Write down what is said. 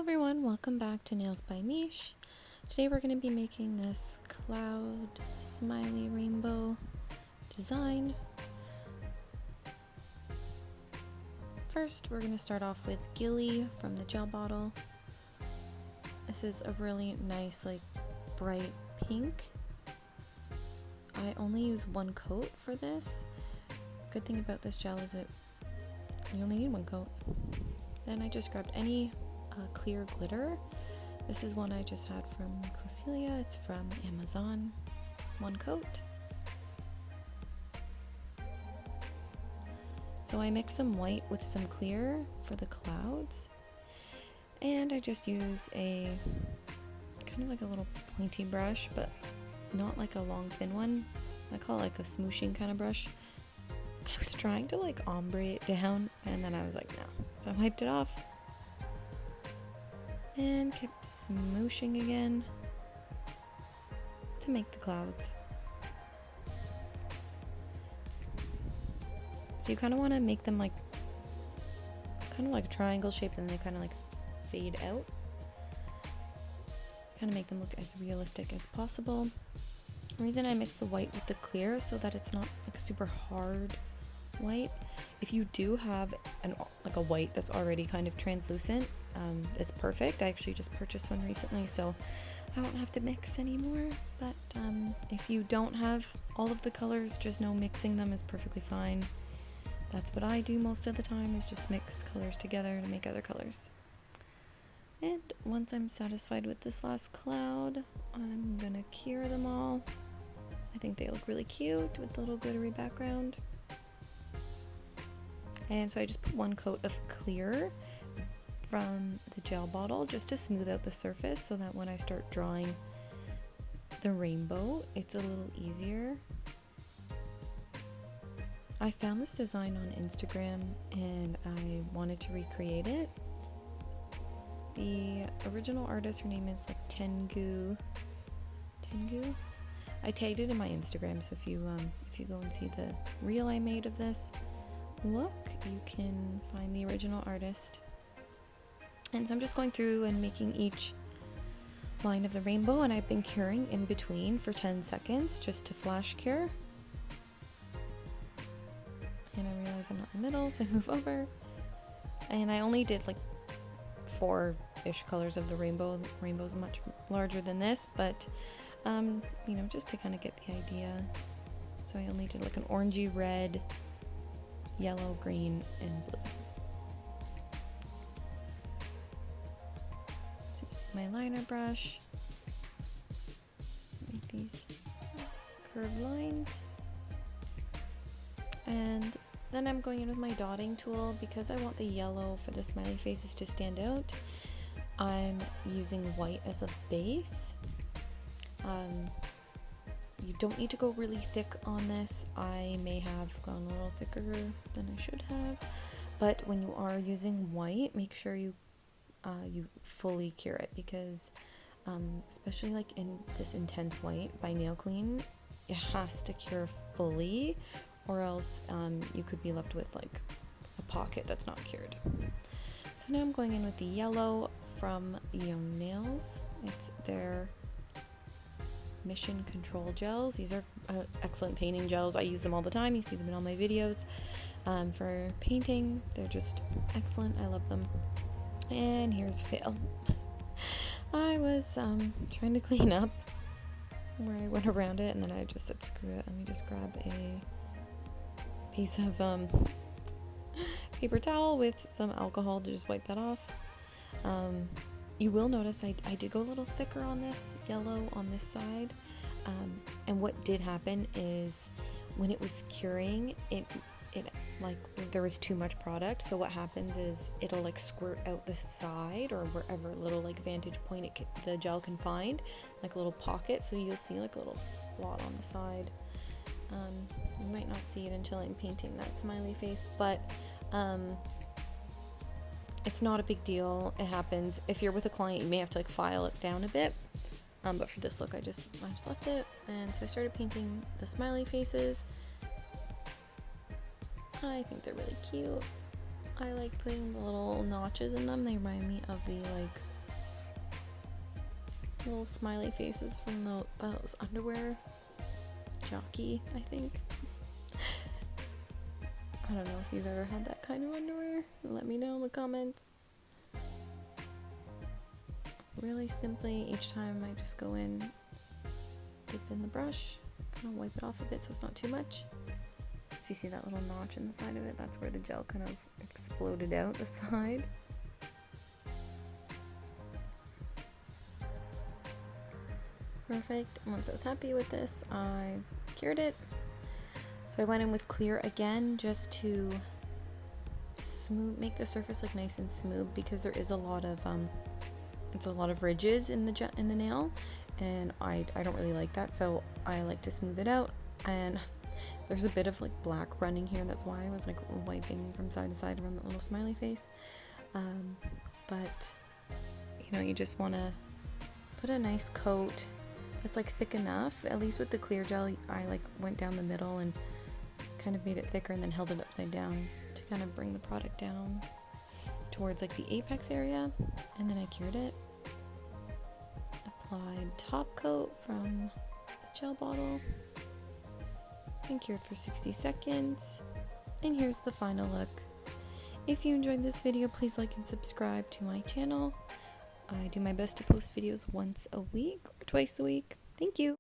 Everyone, welcome back to Nails by Mish. Today we're going to be making this cloud smiley rainbow design. First, we're going to start off with Gilly from the gel bottle. This is a really nice, bright pink. I only use one coat for this. Good thing about this gel is you only need one coat. Then I just grabbed any clear glitter. This is one I just had from Cosilia. It's from Amazon. One coat. So I mix some white with some clear for the clouds, and I just use a kind of like a little pointy brush, but not like a long thin one. I call it like a smooshing kind of brush. I was trying to ombre it down, and then I was like, no. So I wiped it off and kept smooshing again to make the clouds. So you kind of want to make them kind of like a triangle shape, and they kind of fade out. Kind of make them look as realistic as possible. The reason I mix the white with the clear so that it's not a super hard white. If you do have a white that's already kind of translucent, it's perfect. I actually just purchased one recently, so I won't have to mix anymore. But if you don't have all of the colors, just know mixing them is perfectly fine. That's what I do most of the time, is just mix colors together to make other colors. And once I'm satisfied with this last cloud, I'm gonna cure them all. I think they look really cute with the little glittery background. And so I just put one coat of clear from the gel bottle just to smooth out the surface, so that when I start drawing the rainbow, it's a little easier. I found this design on Instagram and I wanted to recreate it. The original artist, her name is Tengu. I tagged it in my Instagram, so if you go and see the reel I made of this look, you can find the original artist. And so I'm just going through and making each line of the rainbow, and I've been curing in between for 10 seconds just to flash cure. And I realize I'm not in the middle, so I move over. And I only did 4-ish colors of the rainbow. The rainbow's much larger than this, but just to kind of get the idea. So I only did an orangey red, yellow, green, and blue. So using my liner brush, make these curved lines. And then I'm going in with my dotting tool because I want the yellow for the smiley faces to stand out. I'm using white as a base. You don't need to go really thick on this. I may have gone a little thicker than I should have, but when you are using white, make sure you fully cure it, because especially in this intense white by Nail Queen, it has to cure fully, or else you could be left with a pocket that's not cured. So now I'm going in with the yellow from Young Nails. It's their Mission Control gels. These are excellent painting gels. I use them all the time. You see them in all my videos for painting. They're just excellent. I love them. And here's a fail. I was trying to clean up where I went around it, and then I just said, screw it. Let me just grab a piece of paper towel with some alcohol to just wipe that off. You will notice I did go a little thicker on this yellow on this side, and what did happen is when it was curing, it there was too much product. So what happens is it'll squirt out the side, or wherever little vantage point the gel can find, a little pocket. So you'll see a little spot on the side. You might not see it until I'm painting that smiley face, but it's not a big deal. It happens. If you're with a client, you may have to file it down a bit. But for this look, I just left it. And so I started painting the smiley faces. I think they're really cute. I like putting the little notches in them. They remind me of the little smiley faces from those underwear jockey, I think. I don't know if you've ever had that kind of underwear. Let me know in the comments. Really simply, each time I just go in, dip in the brush, kind of wipe it off a bit so it's not too much. So you see that little notch in the side of it? That's where the gel kind of exploded out the side. Perfect. Once I was happy with this, I cured it. So I went in with clear again just to make the surface look nice and smooth, because there is a lot of it's a lot of ridges in the nail, and I don't really like that, so I like to smooth it out. And there's a bit of like black running here, that's why I was like wiping from side to side around that little smiley face. But you know, you just want to put a nice coat that's like thick enough. At least with the clear gel, I like went down the middle and kind of made it thicker and then held it upside down to kind of bring the product down towards like the apex area, and then I cured it. Applied top coat from the gel bottle and cured for 60 seconds, and here's the final look. If you enjoyed this video, please like and subscribe to my channel. I do my best to post videos once a week or twice a week. Thank you.